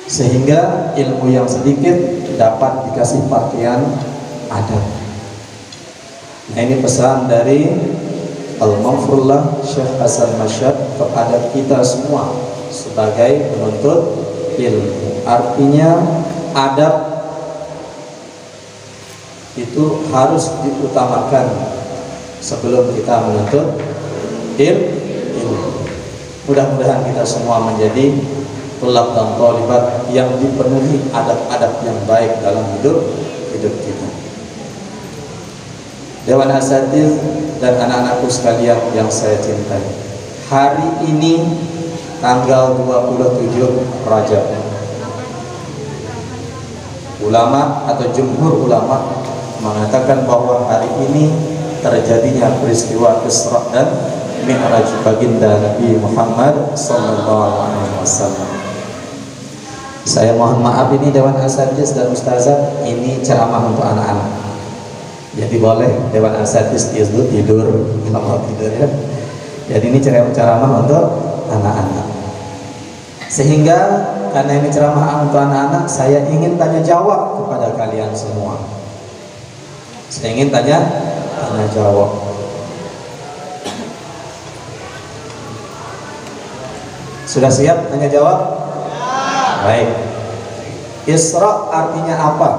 sehingga ilmu yang sedikit dapat dikasih pakaian adab. Nah, ini pesan dari Al-Maghfurullah Syekh Hasan Masyad kepada kita semua sebagai penuntut ilmu. Artinya adab itu harus diutamakan sebelum kita menuntut ilmu. Mudah-mudahan kita semua menjadi tulab dan thalibat yang dipenuhi adab-adab yang baik dalam hidup kita. Dewan Asatiz dan anak-anakku sekalian yang saya cintai, hari ini tanggal 27 Rajab, ulama atau jumhur ulama mengatakan bahwa hari ini terjadinya peristiwa Isra dan Mi'raj baginda Nabi Muhammad sallallahu alaihi wasallam. Saya mohon maaf, ini Dewan Asatiz dan Ustazah, ini ceramah untuk anak-anak. Jadi boleh Dewan Asatiz tidur kalau tidur ya. Jadi ini ceramah untuk anak-anak. Sehingga karena ini ceramah untuk anak-anak, saya ingin tanya jawab kepada kalian semua. Saya ingin tanya jawab. Sudah siap tanya jawab? Baik. Isra artinya apa?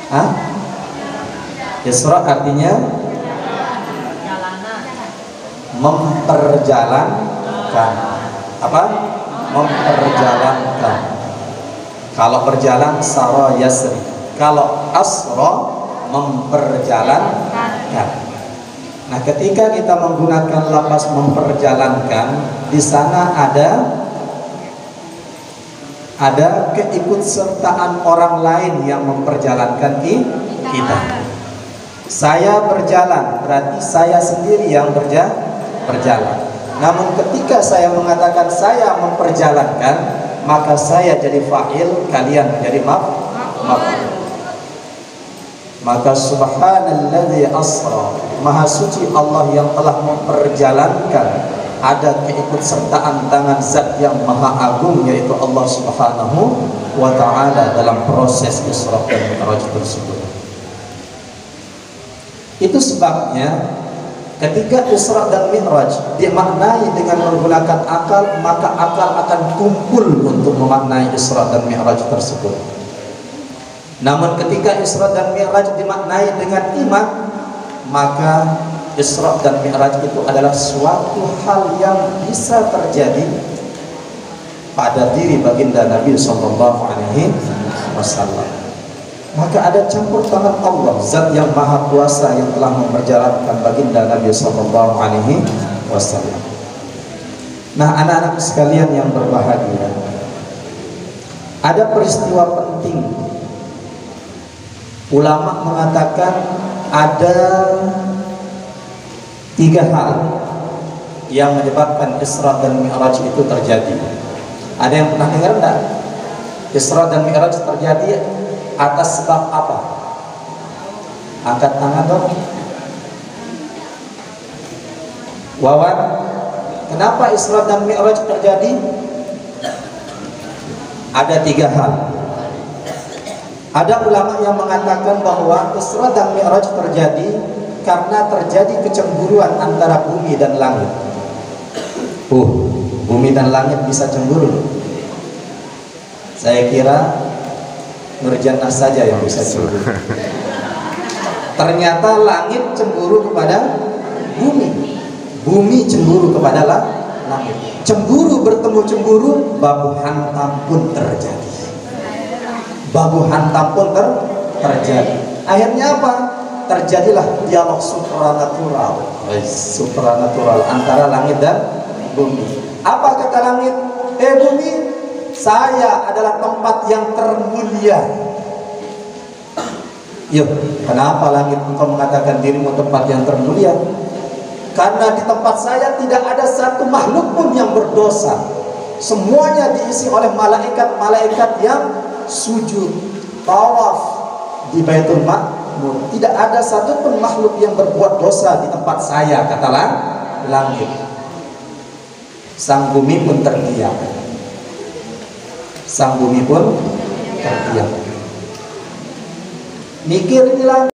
Hah? Isra artinya memperjalankan. Apa? Memperjalankan. Kalau berjalan sara yasri. Kalau asra memperjalankan. Nah, ketika kita menggunakan lafaz memperjalankan, di sana ada keikutsertaan orang lain yang memperjalankan kita. Saya berjalan, berarti saya sendiri yang berjalan. Namun ketika saya mengatakan saya memperjalankan, maka saya jadi fa'il, kalian jadi maf'ul. Maka subhanalladzi asra, maha suci Allah yang telah memperjalankan. Ada keikutsertaan tangan zat yang maha agung, yaitu Allah subhanahu wa ta'ala dalam proses Isra dan Mi'raj tersebut. Itu sebabnya ketika Isra dan Mi'raj dimaknai dengan menggunakan akal, maka akal akan kumpul untuk memaknai Isra dan Mi'raj tersebut. Namun ketika Isra dan Mi'raj dimaknai dengan iman, maka Isra dan Mi'raj itu adalah suatu hal yang bisa terjadi pada diri baginda Nabi sallallahu alaihi wasallam. Maka ada campur tangan Allah, zat yang maha kuasa yang telah memperjalankan baginda Nabi sallallahu alaihi wasallam. Nah, anak-anak sekalian yang berbahagia, ada peristiwa penting. Ulama mengatakan ada 3 hal yang menyebabkan Isra dan Mi'raj itu terjadi. Ada yang pernah dengar enggak? Isra dan Mi'raj terjadi atas sebab apa? Angkat tangan dong. Wawan, kenapa Isra dan Mi'raj terjadi? Ada 3 hal. Ada ulama yang mengatakan bahwa Isra dan Mi'raj terjadi karena terjadi kecemburuan antara bumi dan langit. Bumi dan langit bisa cemburu. Saya kira Nurjannah saja yang bisa cemburu. Ternyata langit cemburu kepada bumi, bumi cemburu kepada langit. Cemburu bertemu cemburu, baku hantam pun terjadi. Baku hantam pun terjadi. Akhirnya apa? Terjadilah dialog supranatural antara langit dan bumi. Apa kata langit? Bumi, saya adalah tempat yang termulia. Yuk, kenapa langit engkau mengatakan dirimu tempat yang termulia? Karena di tempat saya tidak ada satu makhluk pun yang berdosa. Semuanya diisi oleh malaikat-malaikat yang sujud, tawaf di Baitul Ma'mur. Tidak ada satu pun makhluk yang berbuat dosa di tempat saya, kata langit. Sang bumi pun terdiam. sang bumi pun terdiam. Mikir inilah